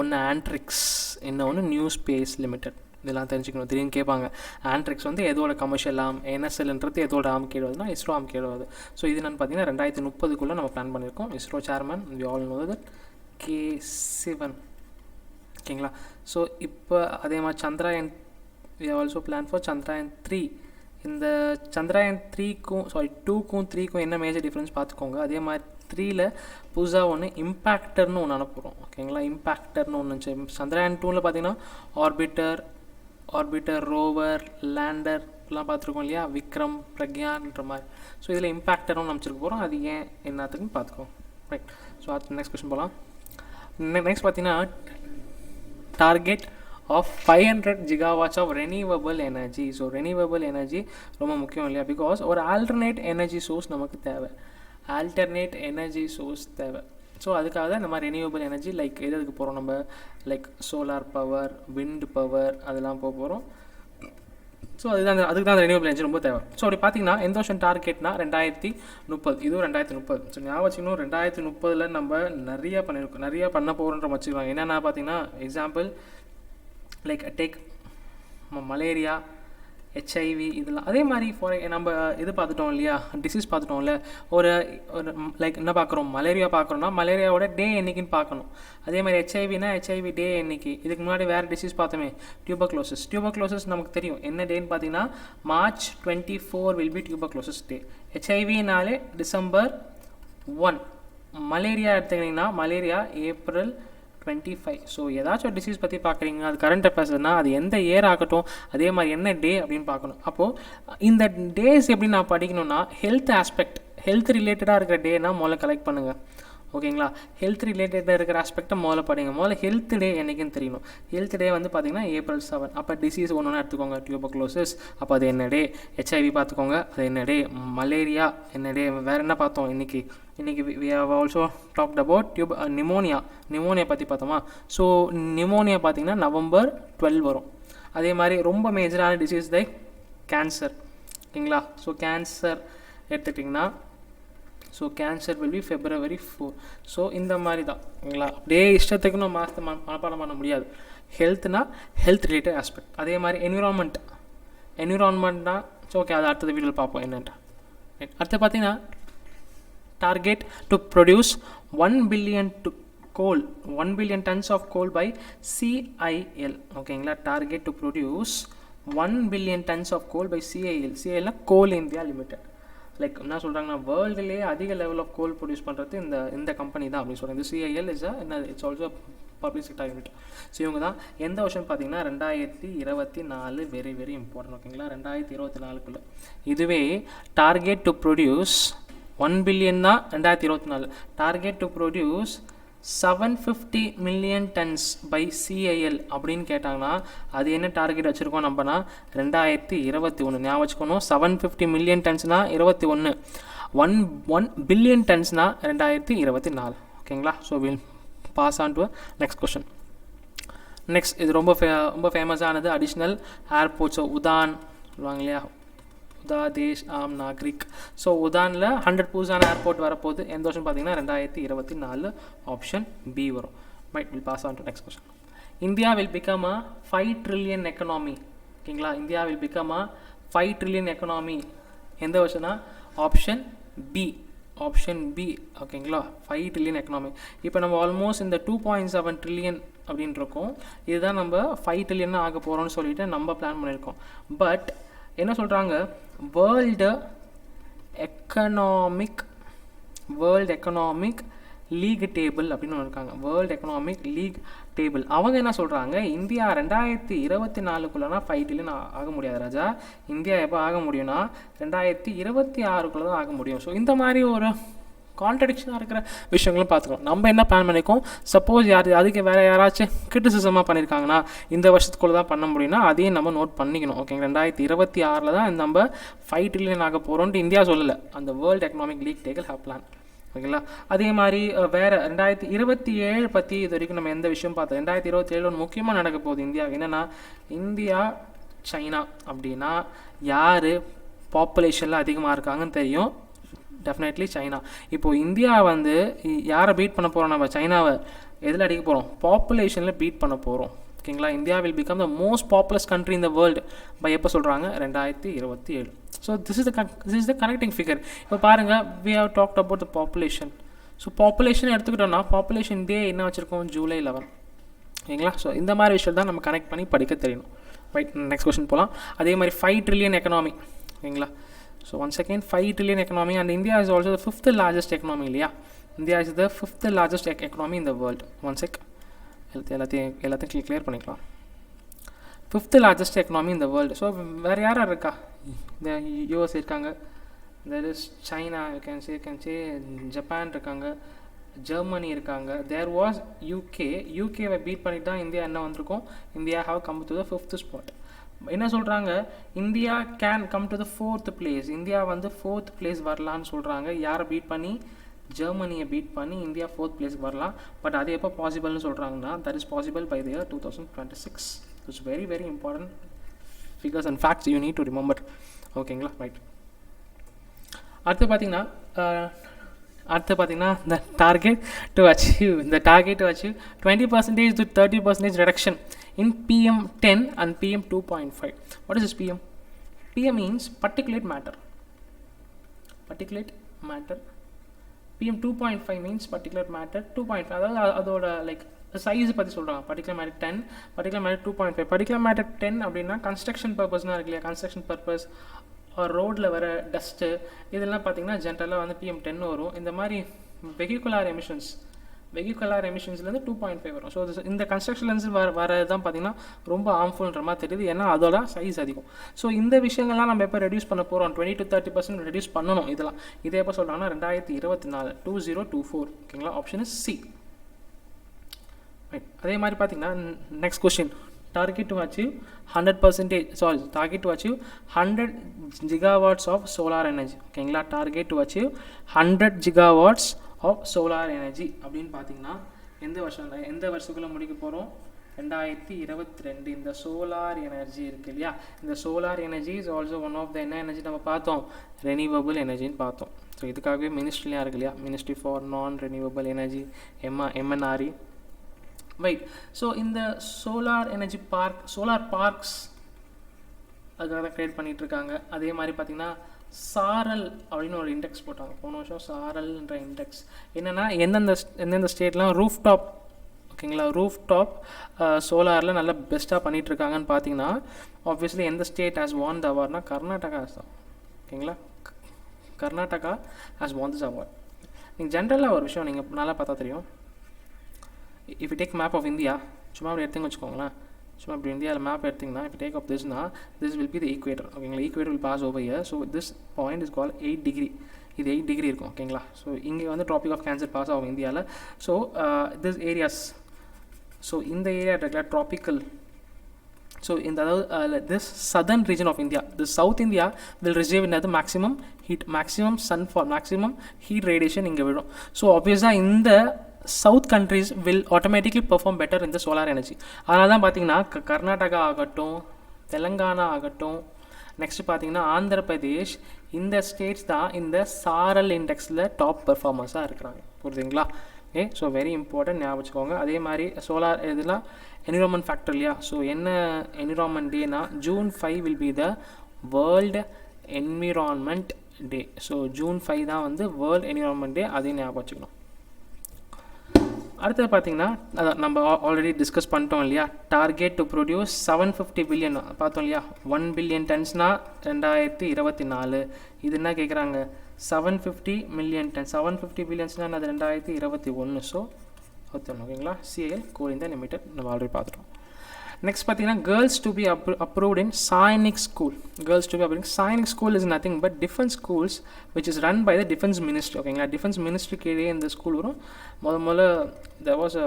A: ஒன்று ஆண்ட்ரிக்ஸ், இன்னொன்று நியூ ஸ்பேஸ் லிமிடெட். இதெல்லாம் தெரிஞ்சுக்கணும். திடீர்னு கேட்பாங்க, ஆண்ட்ரிக்ஸ் வந்து எதோட கமர்ஷியல் ஆர்ம், NSLன்றது எதோட ஆர்ம் கீழ் வருதுன்னா இஸ்ரோ ஆர்ம் கீழ் வருது. ஸோ இது என்னென்னு பார்த்தீங்கன்னா 2030 நம்ம பிளான் பண்ணியிருக்கோம். ISRO chairman we all know that K. Sivan. ஓகேங்களா? ஸோ இப்போ அதே மாதிரி Chandrayaan we also plan for Chandrayaan 3. இந்த சந்திராயன் 2க்கும் 3க்கும் என்ன மேஜர் டிஃப்ரென்ஸ் பார்த்துக்கோங்க. அதே மாதிரி 3ல் புதுசாக ஒன்று இம்பேக்டர்னு ஒன்று அனுப்புகிறோம். ஓகேங்களா? இம்பேக்டர்னு ஒன்று. சந்திராயன் 2ல் பார்த்தீங்கன்னா ஆர்பிட்டர் ரோவர் லேண்டர்லாம் பார்த்துருக்கோம் இல்லையா, விக்ரம் பிரக்யான்ற மாதிரி. ஸோ இதில் இம்பேக்டரும் அமைச்சிருக்க போகிறோம். அது ஏன் என்னத்துக்குன்னு பார்த்துக்கோ. ரைட். ஸோ அடுத்த நெக்ஸ்ட் கொஸ்டின் போகலாம். நெக்ஸ்ட் பார்த்தீங்கன்னா target of 500 gigawatts of renewable energy. So renewable energy ரொம்ப முக்கியம் இல்லையா, பிகாஸ் ஒரு ஆல்டர்னேட் எனர்ஜி சோர்ஸ் நமக்கு தேவை. ஸோ அதுக்காக தான் இந்த மாதிரி ரெனியூவபிள் எனர்ஜி லைக் எதுக்கு போகிறோம் நம்ம, like solar power, wind power, அதெல்லாம் போகிறோம். ஸோ அதுக்கு தான் ரெனியூவபிள் எனர்ஜி ரொம்ப தேவை. ஸோ அப்படி பார்த்தீங்கன்னா எந்த வருஷம் டார்கெட்னா 2030. இதுவும் 2030. ஸோ ஞாபகம் வச்சுக்கணும், 2030 நம்ம நிறையா பண்ண போகிறோன்ற வச்சுக்கலாம். என்னென்னா பார்த்தீங்கன்னா எக்ஸாம்பிள் லைக் மலேரியா, ஹெச்ஐவி இதெல்லாம் அதே மாதிரி நம்ம இது பார்த்துட்டோம் இல்லையா, டிசீஸ் பார்த்துட்டோம்ல. ஒரு ஒரு லைக் என்ன பார்க்குறோம், மலேரியா பார்க்குறோன்னா மலேரியாவோட டே என்னைக்குன்னு பார்க்கணும். அதே மாதிரி ஹெச்ஐவினா ஹெச்ஐவி டே என்னைக்கு. இதுக்கு முன்னாடி வேறு டிசீஸ் பார்த்தோமே, டியூபர்க்ளோசிஸ் நமக்கு தெரியும் என்ன டேன்னு பார்த்தீங்கன்னா March 24 will be tuberculosis day. ஹெச்ஐவினாலே December 1. மலேரியா எடுத்துக்கிட்டிங்கன்னா மலேரியா April 25. ஸோ ஏதாச்சும் டிசீஸ் பற்றி பார்க்குறீங்க, அது கரண்ட் அஃபேர்ஸ்னால் அது எந்த இயர் ஆகட்டும், அதே மாதிரி என்ன டே அப்படின்னு பார்க்கணும். அப்போது இந்த டேஸ் எப்படி நான் படிக்கணும்னா ஹெல்த் ஆஸ்பெக்ட், ஹெல்த் ரிலேட்டடாக இருக்கிற டேனால் முதல்ல கலெக்ட் பண்ணுங்கள். ஓகேங்களா, ஹெல்த் ரிலேட்டடாக இருக்கிற ஆஸ்பெக்டை முதல்ல படிங்க. முதல்ல ஹெல்த் டே என்றைக்குன்னு தெரியணும். ஹெல்த் டே வந்து பார்த்திங்கன்னா April 7. அப்போ டிசீஸ் ஒன்று எடுத்துக்கோங்க, டியூபர்க்ளோசிஸ் அப்போ அது என்ன டே, ஹெச்ஐவி பார்த்துக்கோங்க அது என்ன டே, மலேரியா என்ன டே, வேறு என்ன பார்த்தோம் இன்றைக்கி we have also talked about pneumonia பற்றி பார்த்தோமா. ஸோ நிமோனியா பார்த்திங்கன்னா November 12 வரும். அதே மாதிரி ரொம்ப மேஜரான டிசீஸ் லைக் கேன்சர். ஓகேங்களா, ஸோ கேன்சர் எடுத்துக்கிட்டிங்கன்னா so cancer will be February 4. So இந்த மாதிரி தான். ஓகேங்களா, அப்படியே இஷ்டத்துக்கு நம்ம மனப்பாடம் பண்ண முடியாது. ஹெல்த்னா ஹெல்த் ரிலேட்டட் ஆஸ்பெக்ட். அதே மாதிரி என்விரான்மெண்ட்னா ஸோ ஓகே, அது அடுத்தது வீடியோவில் பார்ப்போம் என்னென்ன. அடுத்து பார்த்தீங்கன்னா target to produce 1 billion tons of coal by CIL. ஓகேங்களா, target to produce 1 billion tons of coal by CIL coal India limited. Like என்ன சொல்கிறாங்கன்னா வேர்ல்டுலேயே அதிக லெவல் ஆஃப் கோல் ப்ரொடியூஸ் பண்ணுறது இந்த கம்பெனி தான் அப்படின்னு சொல்கிறாங்க. இந்த CIL it's also public sector unit. So இவங்க தான் எந்த வருஷம் பார்த்தீங்கன்னா 2024, வெரி வெரி இம்பார்ட்டன்ட். ஓகேங்களா, 2024. இதுவே டார்கெட் டு ப்ரொடியூஸ் 1 billion தான் 2024. Target to produce 750 million tons by CIL அப்படின்னு கேட்டாங்கன்னா அது என்ன டார்கெட் வச்சுருக்கோம் நம்மனா 2021. ஞாபகம் வச்சுக்கணும், 750 million tonsனால் 21, 1 billion tonsனால் 2024. ஓகேங்களா, so will pass on to next question. Next இது ரொம்ப ஃபேமஸானது அடிஷ்னல் ஏர்போர்ட்ஸ். உதான் சொல்லுவாங்க இல்லையா, உதா தேஷ் ஆம் நாக்ரிக். ஸோ உதானில் 100 புதுசான ஏர்போர்ட் வரப்போகுது. எந்த வருஷம் பார்த்தீங்கன்னா 2024. ஆப்ஷன் பி வரும். Right, will pass on to next question. India will become a 5 trillion economy. ஓகேங்களா, India will become a 5 trillion economy எந்த வருஷம்னா ஆப்ஷன் பி. ஓகேங்களா, 5 trillion எக்கனாமி. இப்போ நம்ம ஆல்மோஸ்ட் இந்த 2.7 trillion அப்படின்னு இருக்கோம். இதுதான் நம்ம 5 trillion ஆக போகிறோம்னு சொல்லிட்டு நம்ம பிளான் பண்ணியிருக்கோம். பட் என்ன சொல்கிறாங்க, வேர்ல்டு எக்கனாமிக் லீக் டேபிள் அப்படின்னு ஒன்று இருக்காங்க. வேர்ல்டு எக்கனாமிக் லீக் டேபிள் அவங்க என்ன சொல்கிறாங்க, இந்தியா 2024 5 trillion ஆக முடியாது ராஜா. இந்தியா எப்போ ஆக முடியும்னா 2026 தான் ஆக முடியும். ஸோ இந்த மாதிரி ஒரு கான்ட்ரடிக்ஷனாக இருக்கிற விஷயங்களும் பார்த்துக்கலாம். நம்ம என்ன பிளான் பண்ணியிருக்கோம், சப்போஸ் அதுக்கு வேறு யாராச்சும் கிரிட்டிசிசமாக பண்ணியிருக்காங்கன்னா இந்த வருஷத்துக்குள்ளே தான் பண்ண முடியும்னா அதையும் நம்ம நோட் பண்ணிக்கணும். ஓகேங்க, 2026 தான் நம்ம 5 trillion ஆக போகிறோன்ட்டு இந்தியா சொல்லலை, அந்த World Economic League Table have plan. ஓகேங்களா, அதே மாதிரி வேறு 2027 பற்றி இது வரைக்கும் நம்ம எந்த விஷயம் பார்த்தோம். 2027 ஒன்று முக்கியமாக நடக்க போகுது இந்தியாவுக்கு. என்னென்னா இந்தியா சைனா அப்படின்னா யார் பாப்புலேஷனில் அதிகமாக இருக்காங்கன்னு தெரியும். Definitely China. இப்போது இந்தியா வந்து யாரை பீட் பண்ண போகிறோம், நம்ம சைனாவை எதில் அடிக்க போகிறோம், பாப்புலேஷனில் பீட் பண்ண போகிறோம். ஓகேங்களா, India will become the most populous country in the world by எப்போ சொல்கிறாங்க 2027. So this is the connecting figure. இப்போ பாருங்கள், we have talked about the population. So population எடுத்துக்கிட்டோம்னா பாப்புலேஷன் டே என்ன வச்சுருக்கோம், July 11. ஓகேங்களா, ஸோ இந்த மாதிரி விஷயம் தான் நம்ம கனெக்ட் பண்ணி படிக்க தெரியணும். ரைட், நெக்ஸ்ட் கொஸ்டின் போகலாம். அதே மாதிரி 5 trillion எக்கனாமி. ஓகேங்களா, so once again 5 trillion economy and India is also the 5th largest economy இல்லையா. India is the 5th largest economy in the world. one sec, எல்லாத்தையும் கிளியர் பண்ணிக்கலாம். 5th largest economy in the world. So வேறு யாராக இருக்கா, இந்த US இருக்காங்க, there is China, you can say Japan இருக்காங்க, Germany இருக்காங்க, தேர் வாஸ் யூகேவை பீட் பண்ணிட்டு தான் இந்தியா என்ன வந்திருக்கோம், India have come to the 5th spot. என்ன சொல்கிறாங்க, India can come to the 4th place. India வந்து 4th place வரலான்னு சொல்கிறாங்க. யாரை பீட் பண்ணி, ஜெர்மனியை பீட் பண்ணி இந்தியா 4th place வரலாம். பட் அது எப்போ பாசிபிள்னு சொல்கிறாங்கன்னா that is possible by the year 2026. It's very very important figures and facts you need to remember. ஓகேங்களா, ரைட். அடுத்து பார்த்தீங்கன்னா the target to achieve 20% to 30% reduction in PM10 and PM2.5. What is this PM? PM means particulate matter. Particulate matter. PM2.5 means particulate matter 2.5. அதாவது அதோட like size பற்றி சொல்கிறாங்க. particulate matter 10, particulate matter 2.5. particulate matter 10 அப்படின்னா construction பர்பஸ்னால் இருக்கு இல்லையா, construction purpose ரோடில் வர dust இதெல்லாம் பார்த்தீங்கன்னா ஜென்ரலாக வந்து PM10 வரும். இந்த மாதிரி வெஹிகுலர் எமிஷன்ஸ்லேருந்து 2.5 வரும். ஸோ இந்த கன்ஸ்ட்ரக்ஷன்லேருந்து வரது தான் பார்த்தீங்கன்னா ரொம்ப ஹார்ம்ஃபுல்ன்ற மாதிரி தெரியுது, ஏன்னா அதோட சைஸ் அதிகம். ஸோ இந்த விஷயங்கள்லாம் நம்ம எப்போ ரெடியூஸ் பண்ண போகிறோம், 20 to 30% ரெடியூஸ் பண்ணணும். இதெல்லாம் இதே எப்போ சொல்கிறாங்கன்னா 2024 2024. ஓகேங்களா, ஆப்ஷன் இஸ் சி. ரைட். அதே மாதிரி பார்த்தீங்கன்னா next question, target to achieve 100 gigawatts of solar energy. ஓகேங்களா, target to achieve 100 gigawatts of solar energy அப்படின்னு பார்த்தீங்கன்னா எந்த வருஷத்துக்குள்ளே முடிக்க போகிறோம், 2022. இந்த சோலார் எனர்ஜி இருக்குது இல்லையா, இந்த solar energy is also one of the என்ன எனர்ஜி நம்ம பார்த்தோம், ரெனியூவபிள் எனர்ஜின்னு பார்த்தோம். ஸோ இதுக்காகவே மினிஸ்ட்ரிலாம் இருக்கு இல்லையா, மினிஸ்ட்ரி ஃபார் நான் renewable energy, MNRE. Right. So இந்த சோலார் எனர்ஜி சோலார் பார்க்ஸ் அதுக்காக தான் க்ரியேட் பண்ணிகிட்ருக்காங்க. அதே மாதிரி பார்த்திங்கன்னா சாரல் அப்படின்னு ஒரு இண்டெக்ஸ் போட்டாங்க போன வருஷம். சாரல்ன்ற இண்டெக்ஸ் என்னென்னா எந்தெந்த ஸ்டேட்லாம் ரூஃப் டாப், ஓகேங்களா, ரூஃப் டாப் சோலாரில் நல்லா பெஸ்ட்டாக பண்ணிகிட்ருக்காங்கன்னு பார்த்தீங்கன்னா ஆப்வியஸ்லி எந்த ஸ்டேட் ஹேஸ் வான் த அவார்ட்னா கர்நாடகா தான். ஓகேங்களா, Karnataka has won this award. நீங்கள் ஜென்ரலாக ஒரு விஷயம் நீங்கள் நல்லா பார்த்தா தெரியும், if you take map of India, சும்மா அப்படி எடுத்துங்க வச்சுக்கோங்களேன், சும்மா இப்படி இந்தியாவில் மேப் எடுத்திங்கன்னா இப்போ டேக் ஆஃப் திஸ்னா this will be the equator. ஓகேங்களா, equator will pass over year. So this point is call 8 degree. இது 8 டிகிரி இருக்கும். ஓகேங்களா, ஸோ இங்கே வந்து ட்ராபிக் ஆஃப் கேன்சர் பாஸ் ஆகும் இந்தியாவில். ஸோ திஸ் ஏரியாஸ், ஸோ இந்த ஏரியா இருக்குல்ல ட்ராபிக்கல், ஸோ இந்த அதாவது this southern region of India, this south India will receive என்னது maximum heat, maximum sunfall, maximum heat radiation இங்கே விடும். ஸோ ஆப்வியஸாக இந்த south countries will automatically perform better இந்த சோலார் எனர்ஜி. அதனால தான் பார்த்தீங்கன்னா கர்நாடகா ஆகட்டும், தெலுங்கானா ஆகட்டும், நெக்ஸ்ட் பார்த்தீங்கன்னா ஆந்திர பிரதேஷ், இந்த ஸ்டேட்ஸ் தான் இந்த சாரல் இண்டெக்ஸில் டாப் பெர்ஃபார்மர்ஸாக இருக்கிறாங்க. புரியுதுங்களா? ஓகே, ஸோ வெரி இம்பார்ட்டன்ட், ஞாபகம் வச்சுக்கோங்க. அதே மாதிரி சோலார் இதெல்லாம் என்விரான்மெண்ட் ஃபேக்டர் இல்லையா. ஸோ என்ன என்விரான்மெண்ட் டேனா June 5 will be the world environment day. So June 5 தான் வந்து வேர்ல்டு என்விரான்மெண்ட் டே, அதையும் ஞாபகம் வச்சுக்கணும். அடுத்தது பார்த்தீங்கன்னா அதான் நம்ம ஆல்ரெடி டிஸ்கஸ் பண்ணிட்டோம் இல்லையா, டார்கெட் டு ப்ரொடியூஸ் 750 பில்லியன் பார்த்தோம் இல்லையா. 1 பில்லியன் டன்ஸ்னால் 2024. இது என்ன கேட்குறாங்க, 750 மில்லியன் டன். 750 பில்லியன்ஸ்னால் அது 2021. ஸோ ஓகேங்களா, CIL கோல் இந்தியா லிமிடெட் நம்ம ஆல்ரெடி பார்த்துட்டோம். நெக்ஸ்ட் பார்த்தீங்கன்னா girls to be approved in Sainik school. Girls to be approved. Sainik school is nothing but defence schools which is run by the defence ministry. ஓகேங்களா, defence ministry கீழே இந்த school வரும். முதல்ல there was a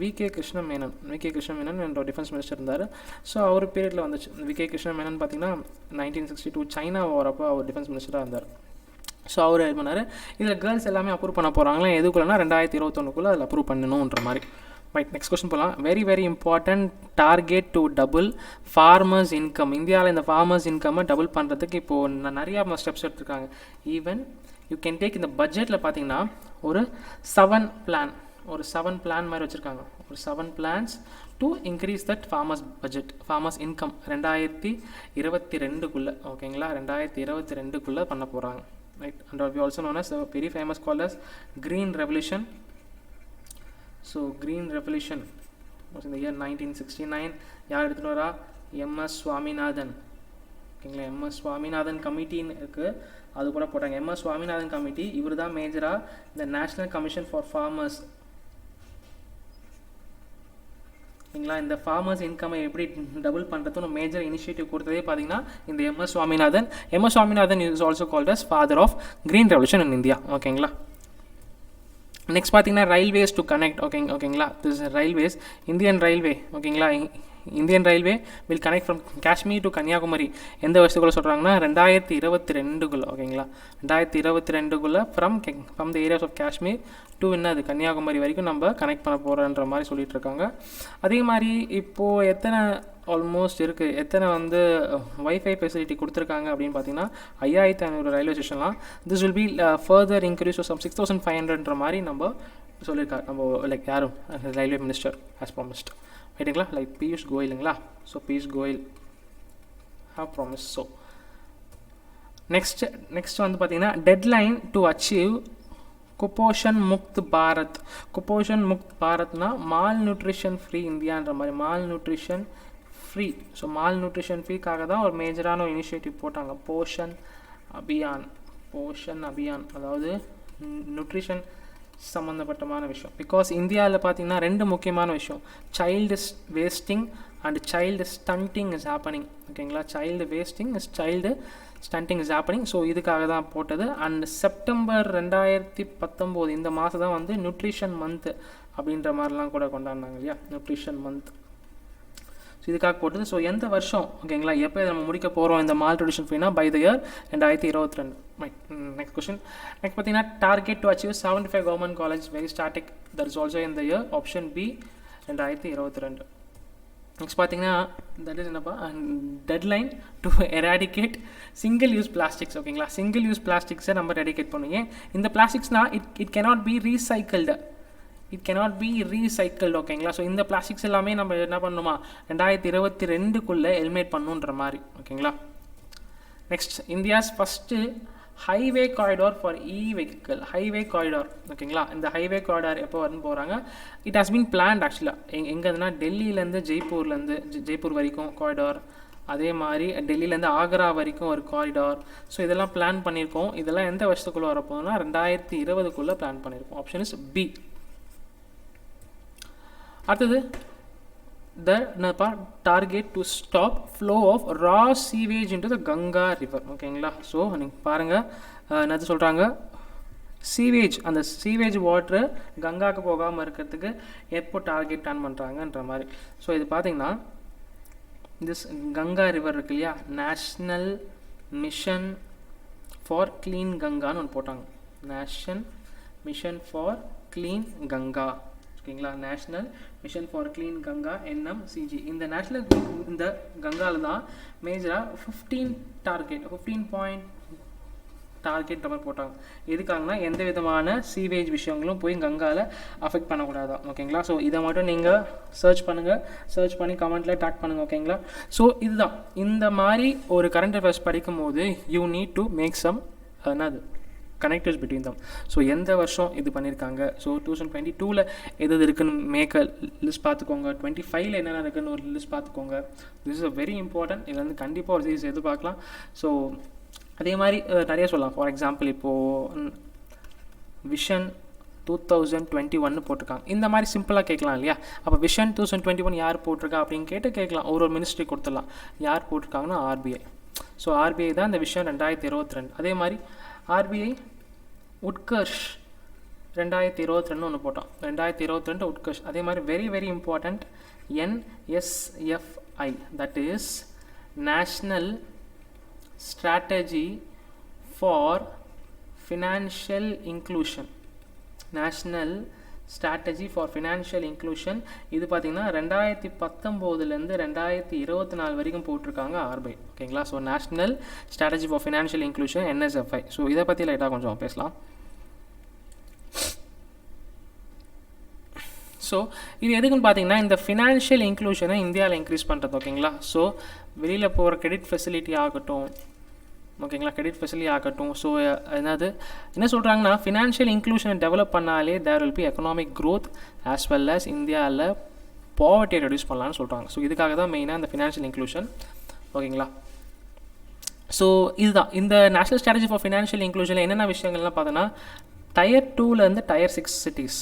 A: V K Krishna Menon என்ற defence minister இருந்தார். So அவர் பீரியடில் வந்துச்சு. விகே கிருஷ்ண மேனன் பார்த்தீங்கன்னா 1962 சைனா வரப்போ அவர் டிஃபென்ஸ் மினிஸ்டராக இருந்தார். ஸோ அவர் இது பண்ணார். இதில் கேர்ள்ஸ் எல்லாமே அப்ரூவ் பண்ண போகிறாங்களா எதுக்குள்ளனா 2021 அதில் அப்ரூவ் பண்ணணுன்ற மாதிரி. ரைட், நெக்ஸ்ட் கொஸ்டின் போகலாம். Very important, target to double farmers income. இந்தியாவில் இந்த ஃபார்மர்ஸ் இன்கம்மை டபுள் பண்ணுறதுக்கு இப்போது நிறையா ஸ்டெப்ஸ் எடுத்துருக்காங்க. ஈவன் யூ கேன் டேக் இந்த பட்ஜெட்டில் பார்த்தீங்கன்னா ஒரு 7 பிளான் மாதிரி வச்சுருக்காங்க. ஒரு 7 plans to increase that farmers budget, farmers income 2022. ஓகேங்களா, 2022 பண்ண போகிறாங்க. Right, and we also known as very famous called as green revolution. So green revolution இந்த இயர் 1969. யார் எடுத்துகிட்டு வரா, MS சுவாமிநாதன். ஓகேங்களா, MS சுவாமிநாதன் கமிட்டின்னு இருக்குது, அது கூட போட்டாங்க. MS சுவாமிநாதன் கமிட்டி, இவர் தான் மேஜராக இந்த நேஷ்னல் கமிஷன் ஃபார் ஃபார்மர்ஸ். ஓகேங்களா, இந்த ஃபார்மர்ஸ் இன்கம்மை எப்படி டபுள் பண்ணுறதுன்னு மேஜர் இனிஷியேட்டிவ் கொடுத்ததே பார்த்தீங்கன்னா இந்த MS Swaminathan. MS Swaminathan is also called as father of green revolution in India. ஓகேங்களா, நெக்ஸ்ட் பார்த்தீங்கன்னா ரயில்வேஸ் டு கனெக்ட். ஓகேங்களா, திஸ் ரயில்வேஸ், இந்தியன் ரயில்வே. ஓகேங்களா, Indian railway will connect from Kashmir to Kanyakumari. எந்த வருஷத்துக்குள்ளே சொல்கிறாங்கன்னா 2022. ஓகேங்களா, 2022 from the areas of Kashmir to என்னது கன்னியாகுமரி வரைக்கும் நம்ம கனெக்ட் பண்ண போகிறோன்ற மாதிரி சொல்லிட்டு இருக்காங்க. அதே மாதிரி இப்போது எத்தனை ஆல்மோஸ்ட் இருக்குது, எத்தனை வந்து வைஃபை ஃபெசிலிட்டி கொடுத்துருக்காங்க அப்படின்னு பார்த்தீங்கன்னா 5500 ரயில்வே ஸ்டேஷன்லாம். This will be further increase to some 6500ன்ற மாதிரி நம்ம சொல்லியிருக்காரு. நம்ம லைக் யாரும் ரயில்வே மினிஸ்டர் ஆஸ் ப்ராமிஸ்ட். ரைட்டுங்களா, லைக் பியூஷ் கோயலுங்களா. So Piyush Goyal have promise. So next வந்து பார்த்தீங்கன்னா deadline to achieve Kuposhan Mukt Bharat. Kuposhan Mukt பாரத்னா மால் நியூட்ரிஷன் ஃப்ரீ இந்தியான்ற மாதிரி, malnutrition free. So malnutrition ஃப்ரீக்காக தான் ஒரு மேஜரான ஒரு இனிஷியேட்டிவ் போட்டாங்க, போஷன் அபியான். போஷன் அபியான் அதாவது நியூட்ரிஷன் சம்மந்தப்பட்டமான விஷயம். பிகாஸ் இந்தியாவில் பார்த்தீங்கன்னா ரெண்டு முக்கியமான விஷயம், child wasting and child stunting is happening. ஓகேங்களா, child wasting is child stunting is happening. So இதுக்காக தான் போட்டது. அண்ட் செப்டம்பர் 2019 இந்த மாதம் தான் வந்து நியூட்ரிஷன் மந்த் அப்படின்ற மாதிரிலாம் கூட கொண்டாடினாங்க இல்லையா, நியூட்ரிஷன் மந்த். ஸோ இதுக்காக போட்டது. ஸோ எந்த வருஷம் ஓகேங்களா, எப்போ நம்ம முடிக்க போகிறோம் இந்த மால் நியூட்ரிஷன் ஃப்ரீனா, by the year 2022. Next question. Next பார்த்தீங்கன்னா target to achieve 75 government college very static, that is also in the year option B 2022. Next பார்த்தீங்கன்னா தட் இஸ் என்னப்பா, deadline to eradicate single use plastics. ஓகேங்களா, single use பிளாஸ்டிக்ஸை நம்ம eradicate பண்ணுவோம். இந்த பிளாஸ்டிக்ஸ்னால் it cannot be recycled, it cannot be recycled. ஓகேங்களா, so இந்த பிளாஸ்டிக்ஸ் எல்லாமே நம்ம என்ன பண்ணணுமா 2022 எலிமினேட் பண்ணுன்ற மாதிரி. ஓகேங்களா. Next India's first highway corridor for vehicle, highway corridor. ஓகேங்களா, இந்த ஹைவே காரிடார் எப்போ வரும்னு போகிறாங்க, இட் ஹாஸ் பீன் பிளான்ட் ஆக்சுவலாக. எங்கேருந்துன்னா டெல்லியிலேருந்து ஜெய்ப்பூர் வரைக்கும் காரிடார், அதே மாதிரி டெல்லியிலேருந்து ஆக்ரா வரைக்கும் ஒரு காரிடார். ஸோ இதெல்லாம் பிளான் பண்ணியிருக்கோம். இதெல்லாம் எந்த வருஷத்துக்குள்ளே வரப்போகுதுன்னா 2020 பிளான் பண்ணியிருக்கோம். Option is B. அடுத்தது target to stop flow of raw sewage into the Ganga river. ஓகேங்களா, ஸோ நீங்கள் பாருங்கள் என்னது சொல்கிறாங்க, சீவேஜ், அந்த சீவேஜ் வாட்ரு கங்காவுக்கு போகாமல் இருக்கிறதுக்கு எப்போ டார்கெட் பிளான் பண்ணுறாங்கன்ற மாதிரி. ஸோ இது பார்த்தீங்கன்னா திஸ் கங்கா ரிவர் இருக்கு இல்லையா, நேஷ்னல் மிஷன் ஃபார் க்ளீன் கங்கான்னு ஒன்று போட்டாங்க, national mission for clean Ganga. ஓகேங்களா, national mission for clean Ganga NMCG. இந்த நேஷ்னல் இந்த கங்காவில் தான் மேஜராக 15 பாயிண்ட் டார்கெட் மாதிரி போட்டாங்க. எதுக்காகனா எந்த விதமான சீவேஜ் விஷயங்களும் போய் கங்காவில் அஃபெக்ட் பண்ணக்கூடாதான். ஓகேங்களா, ஸோ இதை மட்டும் நீங்கள் சர்ச் பண்ணுங்கள், சர்ச் பண்ணி கமெண்ட்டில் டேக் பண்ணுங்கள். ஓகேங்களா, ஸோ இதுதான் இந்த மாதிரி ஒரு கரண்ட் அஃபேர்ஸ் படிக்கும் போது you need to make some என்னது கனெக்டர்ஸ் பிட்வீன் தம். ஸோ எந்த வருஷம் இது பண்ணியிருக்காங்க, ஸோ 2022 எது இருக்குன்னு மேக் அ லிஸ்ட் பார்த்துக்கோங்க, 25 என்னென்ன இருக்குன்னு ஒரு லிஸ்ட் பார்த்துக்கோங்க. This is a very important. இதில் வந்து கண்டிப்பாக ஒரு சீரிஸ் எதிர்பார்க்கலாம். ஸோ அதே மாதிரி நிறைய சொல்லலாம். ஃபார் எக்ஸாம்பிள் இப்போது விஷன் 2021 போட்டிருக்காங்க. இந்த மாதிரி சிம்பிளாக கேட்கலாம் இல்லையா. அப்போ விஷன் 2021 யார் போட்டிருக்கா அப்படின்னு கேட்கலாம். ஒரு மினிஸ்ட்ரி கொடுத்துடலாம். யார் போட்டிருக்காங்கன்னா RBI. ஸோ RBI தான் இந்த விஷன் 2022. அதே மாதிரி RBI உட்கர்ஷ் 2022 ஒன்று போட்டோம், 2022 உட்கர்ஷ். அதே மாதிரி very very important NSFI, that is national strategy for financial inclusion, national strategy for financial inclusion. இது பார்த்திங்கன்னா 2019 2024 வரைக்கும் போட்டிருக்காங்க RBI. ஓகேங்களா, so national strategy for financial inclusion NSFI. So இதை பற்றி லைட்டாக கொஞ்சம் பேசலாம். ஸோ இது எதுக்குன்னு பார்த்தீங்கன்னா இந்த ஃபினான்ஷியல் இன்க்ளூஷனை இந்தியாவில் இன்க்ரீஸ் பண்ணுறது. ஓகேங்களா, ஸோ வெளியில் போகிற கிரெடிட் ஃபெசிலிட்டி ஆகட்டும், ஓகேங்களா, கிரெடிட் ஃபெசிலிட்டி ஆகட்டும். ஸோ என்ன சொல்கிறாங்கன்னா ஃபினான்ஷியல் இன்க்ளூஷனை டெவலப் பண்ணாலே there will be economic growth as well as இந்தியாவில் பாவர்ட்டியை ரெடியூஸ் பண்ணலான்னு சொல்கிறாங்க. ஸோ இதுக்காக தான் மெயினாக இந்த ஃபினான்ஷியல் இன்க்ளூஷன். ஓகேங்களா, ஸோ இதுதான் இந்த நேஷனல் ஸ்ட்ராட்டஜி ஃபார் ஃபினான்ஷியல் இன்க்ளூஷனில் என்னென்ன விஷயங்கள்லாம் பார்த்தோன்னா Tier 2 Tier 6 சிட்டிஸ்,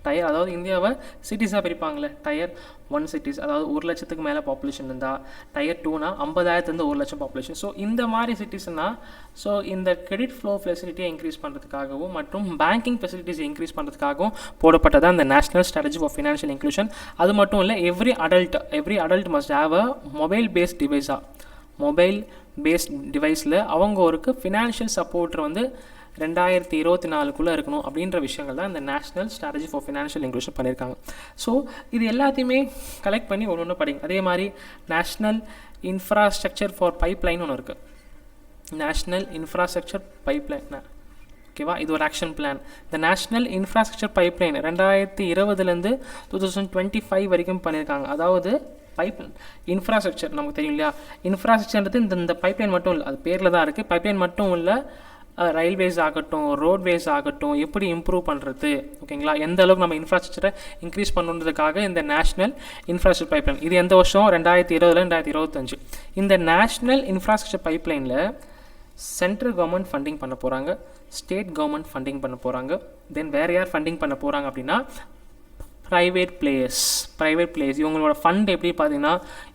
A: அதாவது இந்தியாவை சிட்டிஸாக பிரிப்பாங்களே, Tier 1 சிட்டிஸ் அதாவது 1 லட்சத்துக்கு மேலே பாப்புலேஷன் இருந்தால், Tier 2 50,000 1 லட்சம் பாப்புலேஷன். ஸோ இந்த மாதிரி சிட்டிஸ்னால் ஸோ இந்த கிரெடிட் ஃப்ளோ ஃபெசிலிட்டியை இன்க்ரீஸ் பண்ணுறதுக்காகவும் மற்றும் பேங்கிங் ஃபெசிலிட்டிஸ் இன்க்ரீஸ் பண்ணுறதுக்காகவும் போடப்பட்டதான் இந்த national strategy for financial inclusion. அது மட்டும் இல்லை, every adult must have a mobile based டிவைஸில் அவங்க ஒருக்கு ஃபினான்ஷியல் சப்போர்ட்டர் வந்து 2024 இருக்கணும் அப்படின்ற விஷயங்கள் தான் இந்த national strategy for financial inclusion பண்ணியிருக்காங்க. ஸோ இது எல்லாத்தையுமே கலெக்ட் பண்ணி ஒன்று படிங்க. அதே மாதிரி நேஷ்னல் இன்ஃப்ராஸ்ட்ரக்சர் ஃபார் பைப்லைன் ஒன்று இருக்குது, நேஷ்னல் இன்ஃப்ராஸ்ட்ரக்சர் பைப்லைன் ஓகேவா? இது ஒரு ஆக்ஷன் பிளான். இந்த நேஷ்னல் இன்ஃப்ராஸ்ட்ரக்சர் பைப்லைன் 2020 2025 வரைக்கும் பண்ணியிருக்காங்க. அதாவது இன்ஃப்ராஸ்ட்ரக்சர் நமக்கு தெரியும் இல்லையா? இன்ஃப்ராஸ்ட்ரக்சர்ன்றது இந்த பைப்லைன் மட்டும் இல்லை, அது பேரில் தான் இருக்குது. பைப்லைன் மட்டும் இல்லை, ரயில்வேஸ் ஆகட்டும், ரோட்வேஸ் ஆகட்டும், எப்படி இம்ப்ரூவ் பண்ணுறது, ஓகேங்களா? எந்த அளவுக்கு நம்ம இன்ஃப்ராஸ்ட்ரக்சரை இன்க்ரீஸ் பண்ணுறதுக்காக இந்த நேஷ்னல் இன்ஃப்ராஸ்ட்ரக்சர் பைப்லைன். இது எந்த வருஷம்? 2020-2025. இந்த நேஷ்னல் இன்ஃப்ராஸ்ட்ரக்சர் பைப்லைனில் சென்ட்ரல் கவர்மெண்ட் ஃபண்டிங் பண்ண போகிறாங்க, ஸ்டேட் கவர்மெண்ட் ஃபண்டிங் பண்ண போகிறாங்க. தென் வேறு யார் ஃபண்டிங் பண்ண போகிறாங்க அப்படின்னா ப்ரைவேட் பிளேயர்ஸ். இவங்களோட ஃபண்ட் எப்படி பார்த்தீங்கன்னா,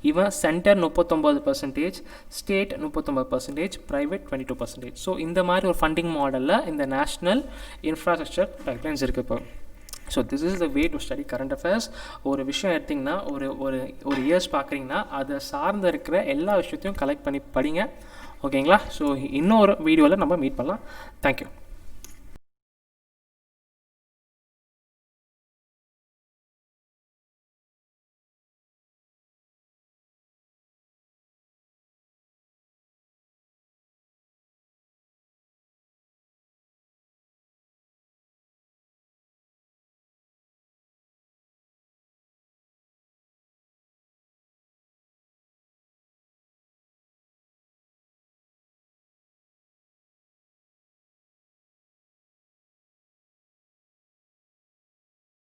A: இவன் சென்டர் 39%, ஸ்டேட் 39%, ப்ரைவேட் 22%. ஸோ இந்த மாதிரி ஒரு ஃபண்டிங் மாடலில் இந்த நேஷ்னல் இன்ஃப்ராஸ்ட்ரக்சர் பைப்லைன்ஸ் இருக்குது இப்போ. So this is the way to study current affairs. ஒரு விஷயம் எடுத்திங்கன்னா, ஒரு இயர்ஸ் பார்க்குறீங்கன்னா அதை சார்ந்து இருக்கிற எல்லா விஷயத்தையும் கலெக்ட் பண்ணி படிங்க, ஓகேங்களா? ஸோ இன்னொரு வீடியோவில் நம்ம மீட் பண்ணலாம். தேங்க்யூ.